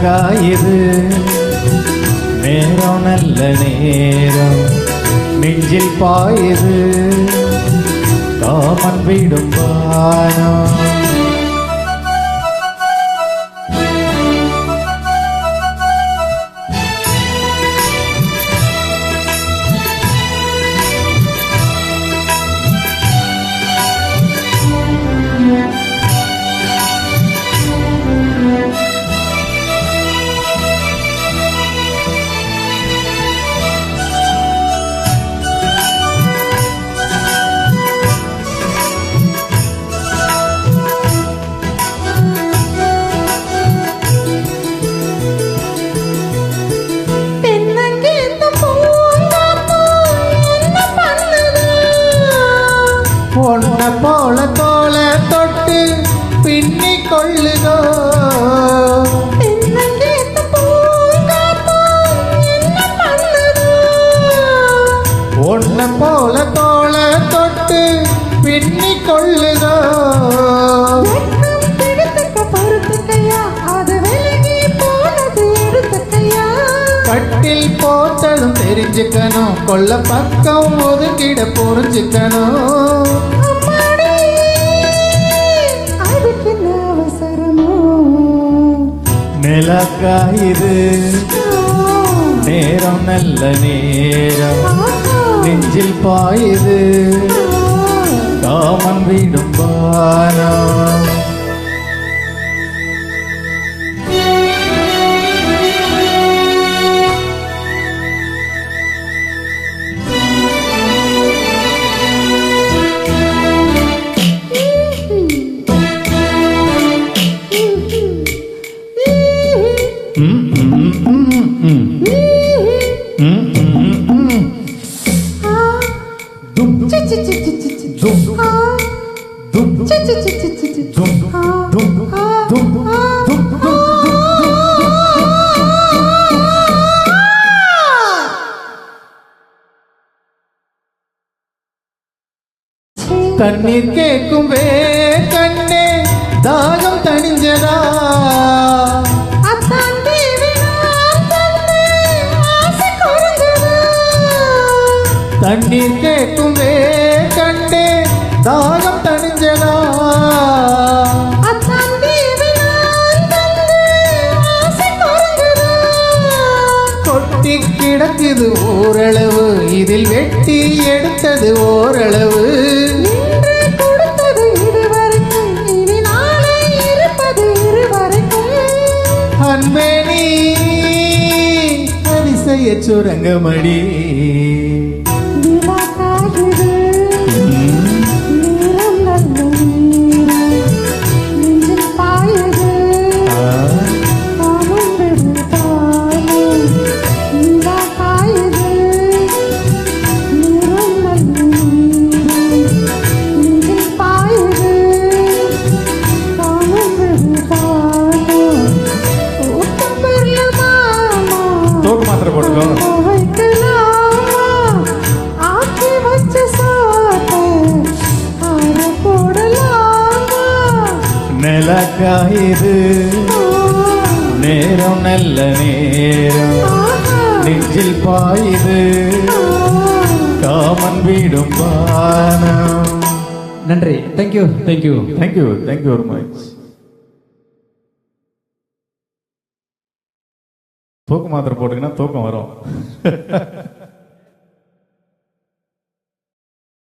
நிலக்காயுது நேரம் நல்ல நேரம் நெஞ்சில் பாயுது காமன் விடும் பானம். பொன்ன போல தோல தொட்டு பின்னி கொள்ளுதோ பொன்ன போல தோல தொட்டு பின்னி கொள்ளுதோ கட்டில் போத்ததும் தெரிஞ்சுக்கணும் கொல்ல பக்கம் ஒதுக்கிட புரிஞ்சுக்கணும். நிலக்காயுது நேரம் நல்ல நேரம் நெஞ்சில் பாயுது காமன் விடும் பானம். கண்ணீர் கேட்கும் வே கண்ணே தாகம் தணிஞ்சதா தண்ணீர் கேட்கும் வே கண்ணே தாகம் தணிஞ்சதா கொட்டி கிடக்குது ஓரளவு இதில் வெட்டி எடுத்தது ஓரளவு அன்பேனி அதிசய சுரங்கமடி நிலக்காயுது நேரம் நல்ல நேரம் நெஞ்சில் பாயுது காமன் விடும் பானம். நன்றி. Thank you thank you thank you thank you very much. தூக்க மாத்திரை போட்டுங்கன்னா தூக்கம் வரும்.